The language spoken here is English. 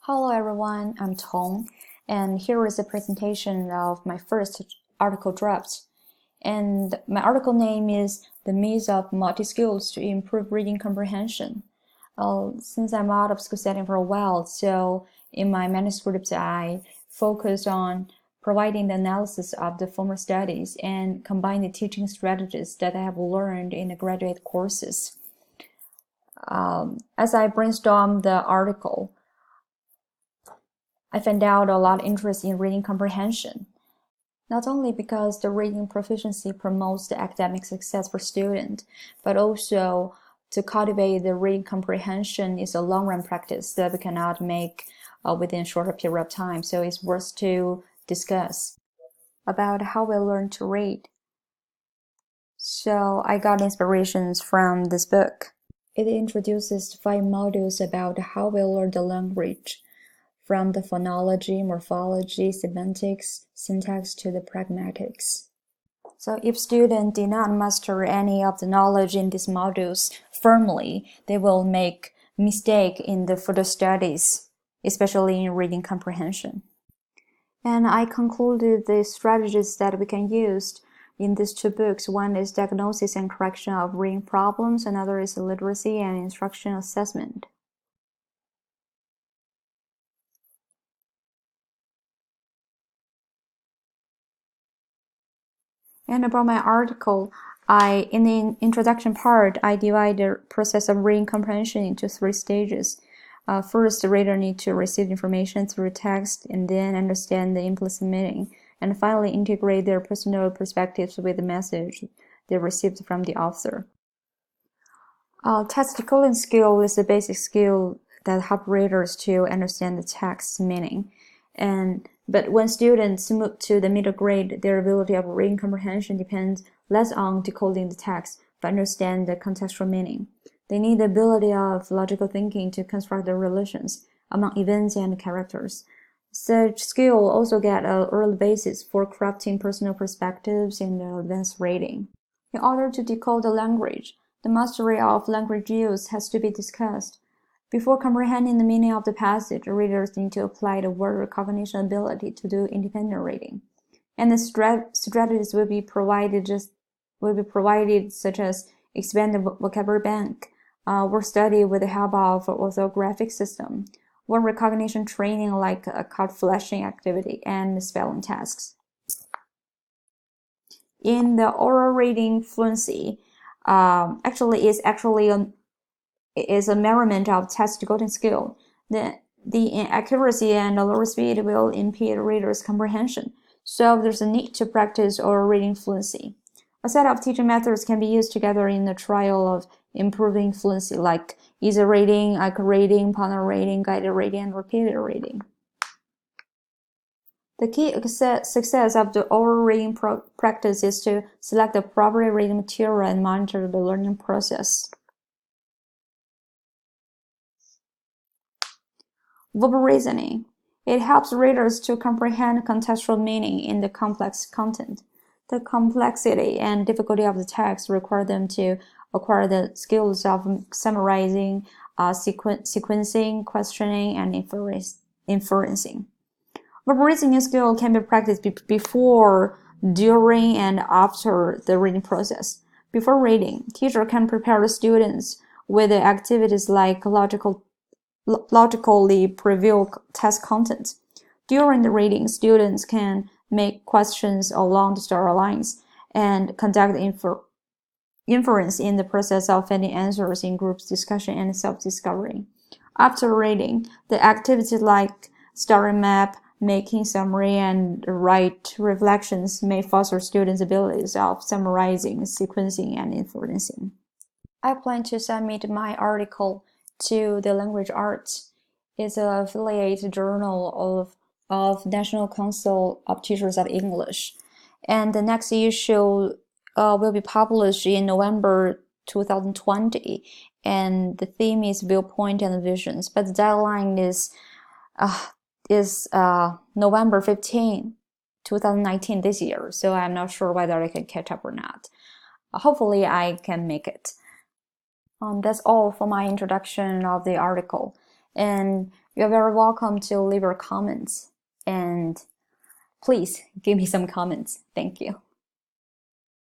Hello everyone, I'm Tong, and here is a presentation of my first article draft. And my article name is The Myth of Multi-Skills to Improve Reading Comprehension. Since I'm out of school setting for a while, so in my manuscript I focused on providing the analysis of the former studies and combine the teaching strategies that I have learned in the graduate courses. As I brainstormed the article, I found out a lot of interest in reading comprehension, not only because the reading proficiency promotes the academic success for students, but also to cultivate the reading comprehension is a long-run practice that we cannot make within a shorter period of time. So it's worth to discuss about how we learn to read. So I got inspirations from this book. It introduces 5 modules about how we learn the language, from the phonology, morphology, semantics, syntax to the pragmatics. So if students did not master any of the knowledge in these modules firmly, they will make mistake in the further studies, especially in reading comprehension. And I concluded the strategies that we can use in these 2 books. One is diagnosis and correction of reading problems, another is literacy and instruction assessment. And about my article, in the introduction part, I divide the process of reading comprehension into 3 stages. First, the reader needs to receive information through text and then understand the implicit meaning, and finally integrate their personal perspectives with the message they received from the author. Text decoding skill is a basic skill that helps readers to understand the text's meaning. But when students move to the middle grade, their ability of reading comprehension depends less on decoding the text, but understand the contextual meaning. They need the ability of logical thinking to construct the relations among events and characters. Such skill also get an early basis for crafting personal perspectives in the advanced reading. In order to decode the language, the mastery of language use has to be discussed. Before comprehending the meaning of the passage, readers need to apply the word recognition ability to do independent reading. And the strategies will be provided such as expand the vocabulary bank, word study with the help of orthographic system, word recognition training like a card flashing activity, and spelling tasks. In the oral reading fluency, is a measurement of text decoding skill. The inaccuracy and the lower speed will impede readers' comprehension, so there's a need to practice oral reading fluency. A set of teaching methods can be used together in the trial of improving fluency, like easy reading, accurate reading, partner reading, guided reading, and repeated reading. The key success of the oral reading practice is to select the proper reading material and monitor the learning process. Verbal reasoning. It helps readers to comprehend contextual meaning in the complex content. The complexity and difficulty of the text require them to acquire the skills of summarizing, sequencing, questioning, and inferencing. Verbal reasoning skill can be practiced before, during, and after the reading process. Before reading, teacher can prepare the students with the activities like logically preview test content. During the reading, students can make questions along the story lines and conduct inference in the process of finding answers in group discussion and self-discovery. After reading, the activities like story map, making summary, and write reflections may foster students' abilities of summarizing, sequencing, and inferencing. I plan to submit my article to the Language Arts. It's an affiliate journal of National Council of Teachers of English. And the next issue will be published in November 2020. And the theme is Viewpoint and Visions. But the deadline is November 15, 2019 this year. So I'm not sure whether I can catch up or not. Hopefully I can make it. That's all for my introduction of the article. And You're very welcome to leave your comments, and please give me some comments. Thank you.